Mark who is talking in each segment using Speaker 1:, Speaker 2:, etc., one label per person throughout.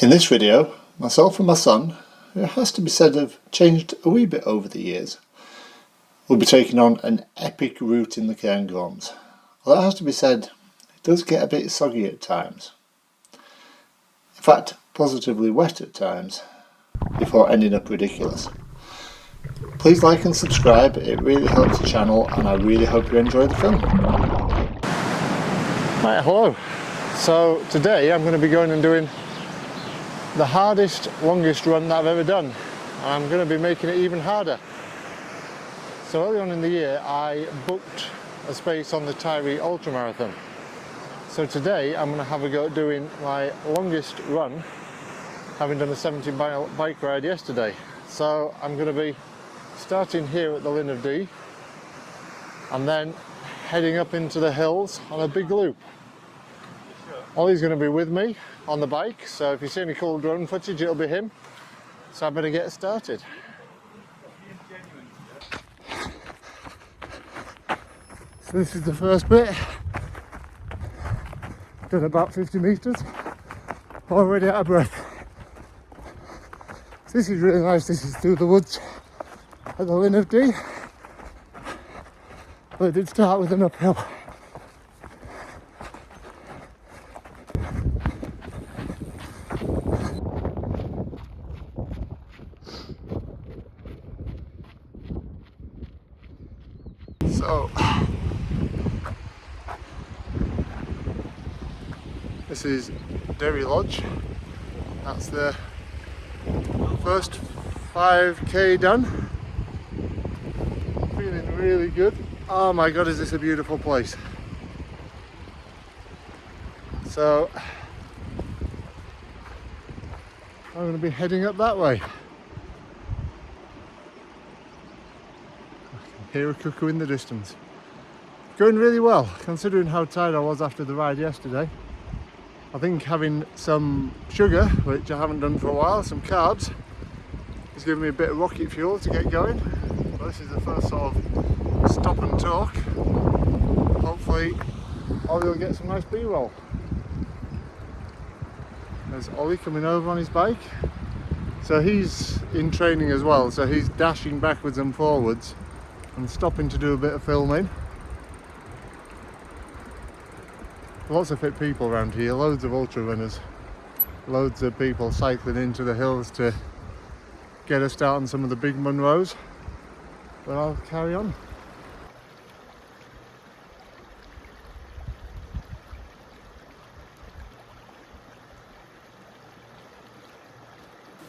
Speaker 1: In this video, myself and my son, who has to be said have changed a wee bit over the years, will be taking on an epic route in the Cairngorms. Although it has to be said, it does get a bit soggy at times. In fact, positively wet at times, before ending up ridiculous. Please like and subscribe, it really helps the channel and I really hope you enjoy the film. Right, hello. So today I'm going to be going and doing the hardest, longest run that I've ever done. And I'm going to be making it even harder. So early on in the year I booked a space on the Tiree ultramarathon. So today I'm going to have a go at doing my longest run, having done a 70-mile bike ride yesterday. So I'm going to be starting here at the Linn of Dee and then heading up into the hills on a big loop. Ollie's going to be with me on the bike, so if you see any cool drone footage it'll be him. So I better get started. So this is the first bit. Done about 50 metres, already out of breath. So this is really nice. This is through the woods at the Linn of Dee, but it did start with an uphill. So this is Tiree Lodge. That's the first 5k done. Feeling really good. Oh my god, is this a beautiful place. So I'm going to be heading up that way. I can hear a cuckoo in the distance. Going really well, considering how tired I was after the ride yesterday. I think having some sugar, which I haven't done for a while, some carbs, is giving me a bit of rocket fuel to get going. But this is the first sort of stop and talk. Hopefully Ollie will get some nice B-roll. There's Ollie coming over on his bike. So he's in training as well, so he's dashing backwards and forwards and stopping to do a bit of filming. Lots of fit people around here, loads of ultra runners, loads of people cycling into the hills to get a start on some of the big Munros, but I'll carry on.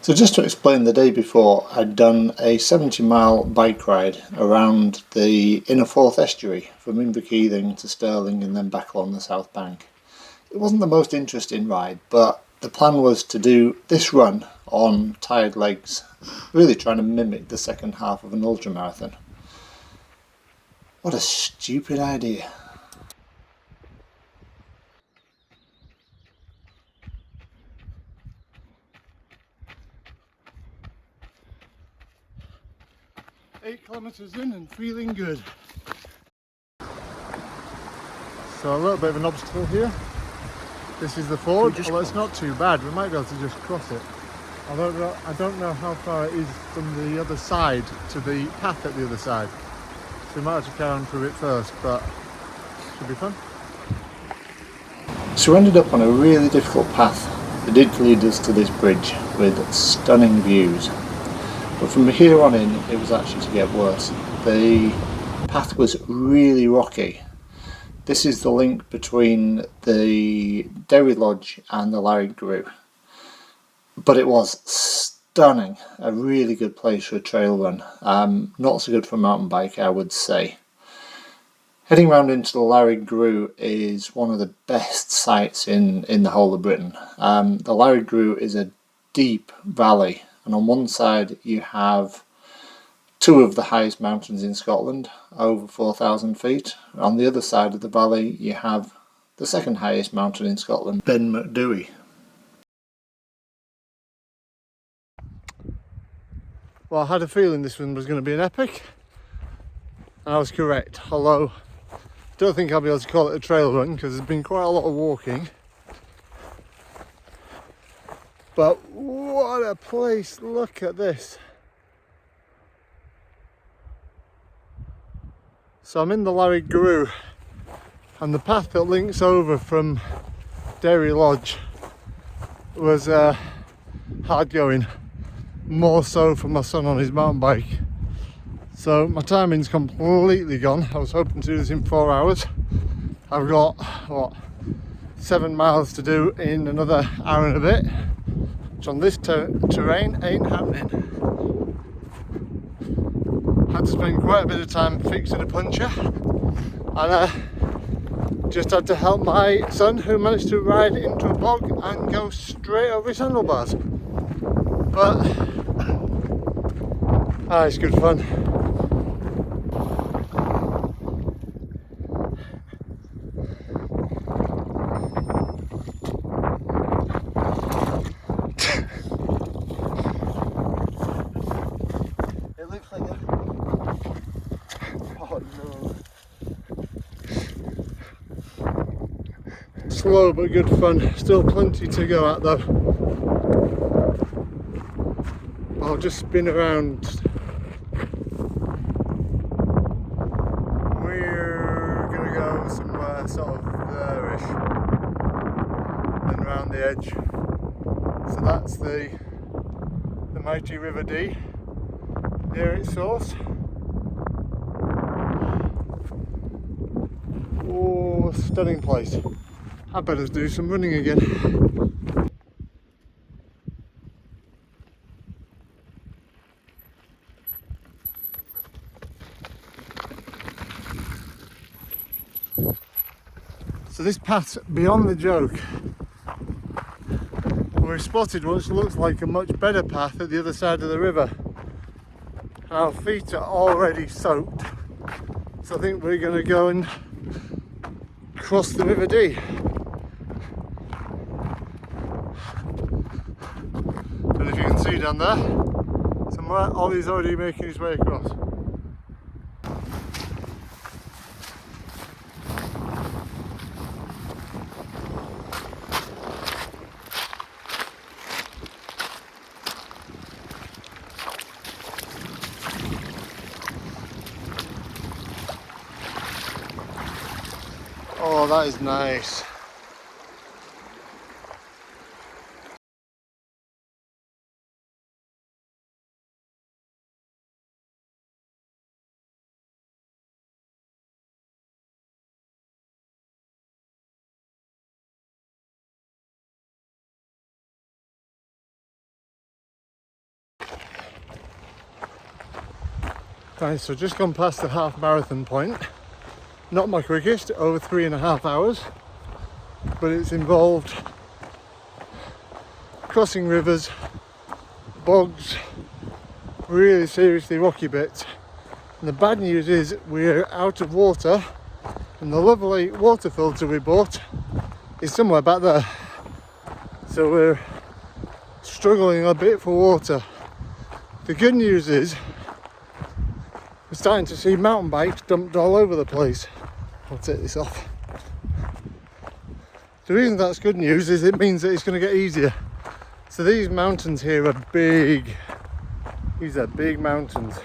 Speaker 1: So just to explain, the day before I'd done a 70-mile bike ride around the inner Forth estuary from Inverkeithing to Stirling and then back along the south bank. It wasn't the most interesting ride, but the plan was to do this run on tired legs, really trying to mimic the second half of an ultramarathon. What a stupid idea. Eight kilometres in and feeling good. So a little bit of an obstacle here. This is the ford, although it's not too bad. We might be able to just cross it. I don't know how far it is from the other side to the path at the other side. So we might have to carry on through it first, but it should be fun. So we ended up on a really difficult path that did lead us to this bridge with stunning views. But from here on in, it was actually to get worse. The path was really rocky. This is the link between the Tiree Lodge and the Larry Grew. But it was stunning. A really good place for a trail run. Not so good for a mountain bike, I would say. Heading round into the Larry Grew is one of the best sights in the whole of Britain. The Larry Grew is a deep valley. And on one side you have two of the highest mountains in Scotland, over 4,000 feet. On the other side of the valley you have the second highest mountain in Scotland, Ben Macdui. Well, I had a feeling this one was going to be an epic, and I was correct, although I don't think I'll be able to call it a trail run because there's been quite a lot of walking. But what a place, look at this. So I'm in the Larry Guru, and the path that links over from Dairy Lodge was hard going, more so for my son on his mountain bike. So my timing's completely gone. I was hoping to do this in 4 hours. I've got, what, 7 miles to do in another hour and a bit, which on this terrain ain't happening. Had to spend quite a bit of time fixing a puncture, and just had to help my son, who managed to ride into a bog and go straight over his handlebars. But it's good fun. It looks like a... Oh no. Slow but good fun. Still plenty to go at though. I'll just spin around. We're gonna go somewhere sort of there-ish and round the edge. So that's the mighty River Dee near its source. Oh, stunning place. I better do some running again. So this path's beyond the joke. We've spotted what looks like a much better path at the other side of the river. Our feet are already soaked, so I think we're going to go and cross the River Dee. And if you can see down there, somewhere Ollie's already making his way across. Oh, that is nice. Right, so just gone past the half marathon point. Not my quickest, over 3.5 hours, but it's involved crossing rivers, bogs, really seriously rocky bits. And the bad news is we're out of water, and the lovely water filter we bought is somewhere back there. So we're struggling a bit for water. The good news is we're starting to see mountain bikes dumped all over the place. I'll take this off. The reason that's good news is it means that it's going to get easier. So these mountains here are big. These are big mountains.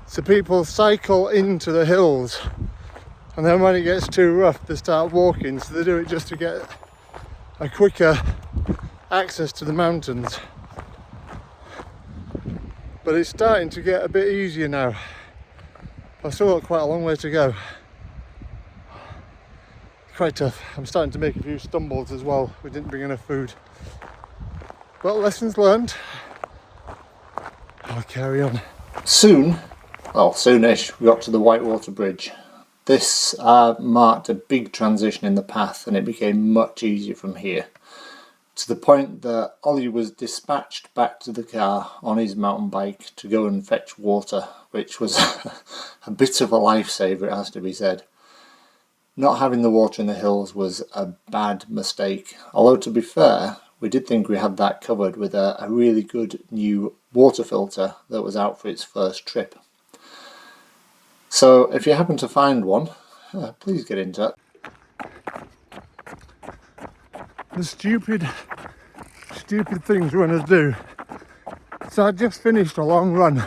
Speaker 1: So people cycle into the hills, and then when it gets too rough they start walking, so they do it just to get a quicker access to the mountains. But it's starting to get a bit easier now. I've still got quite a long way to go. Quite tough. I'm starting to make a few stumbles as well. We didn't bring enough food. But lessons learned. I'll carry on. Soonish, we got to the Whitewater Bridge. This marked a big transition in the path, and it became much easier from here. To the point that Ollie was dispatched back to the car on his mountain bike to go and fetch water, which was a bit of a lifesaver, it has to be said. Not having the water in the hills was a bad mistake, although to be fair, we did think we had that covered with a really good new water filter that was out for its first trip. So if you happen to find one, please get in touch.
Speaker 2: The stupid stupid things runners do. So I just finished a long run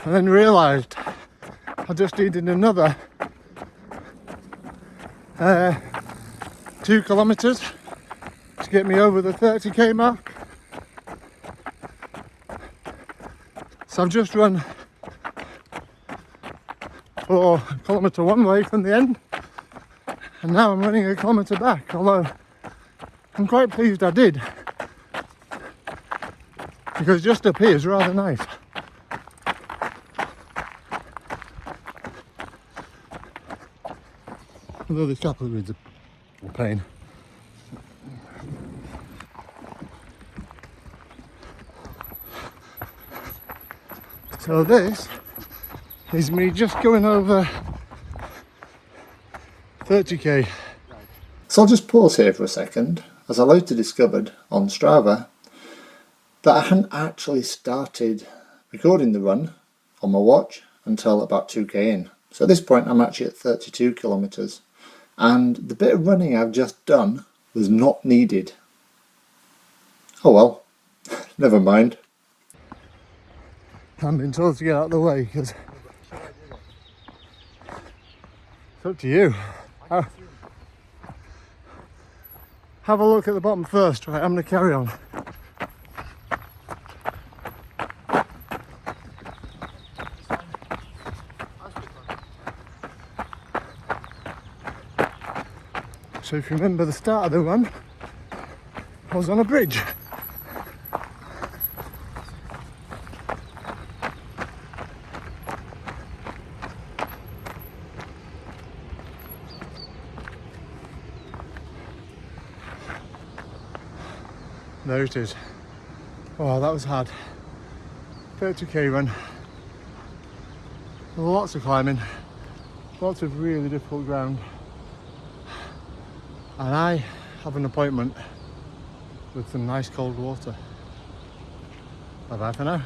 Speaker 2: and then realised I just needed another 2 kilometres to get me over the 30k mark. So I've just run 4 kilometre one way from the end, and now I'm running a kilometre back, although I'm quite pleased I did, because just up here is rather nice. Although this couple of reeds are a pain. So this is me just going over 30k.
Speaker 1: So I'll just pause here for a second, as I later discovered on Strava that I hadn't actually started recording the run on my watch until about 2k in. So at this point I'm actually at 32 kilometres, and the bit of running I've just done was not needed. Oh well, never mind.
Speaker 2: I'm being told to get out of the way because it's up to you. Have a look at the bottom first, right? I'm going to carry on. So if you remember, the start of the run I was on a bridge. There it is. Oh, that was hard. 30k run. Lots of climbing, lots of really difficult ground. And I have an appointment with some nice cold water. Bye bye for now.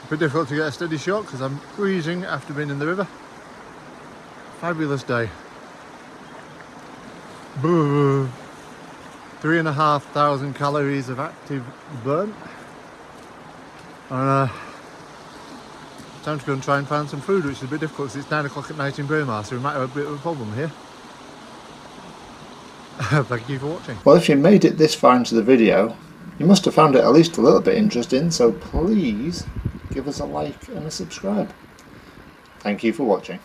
Speaker 2: A bit difficult to get a steady shot because I'm freezing after being in the river. Fabulous day. Boo. 3,500 calories of active burn. And time to go and try and find some food, which is a bit difficult because it's 9 o'clock at night in Braemar, so we might have a bit of a problem here. Thank you for watching.
Speaker 1: Well, if you made it this far into the video, you must have found it at least a little bit interesting, so please give us a like and a subscribe. Thank you for watching.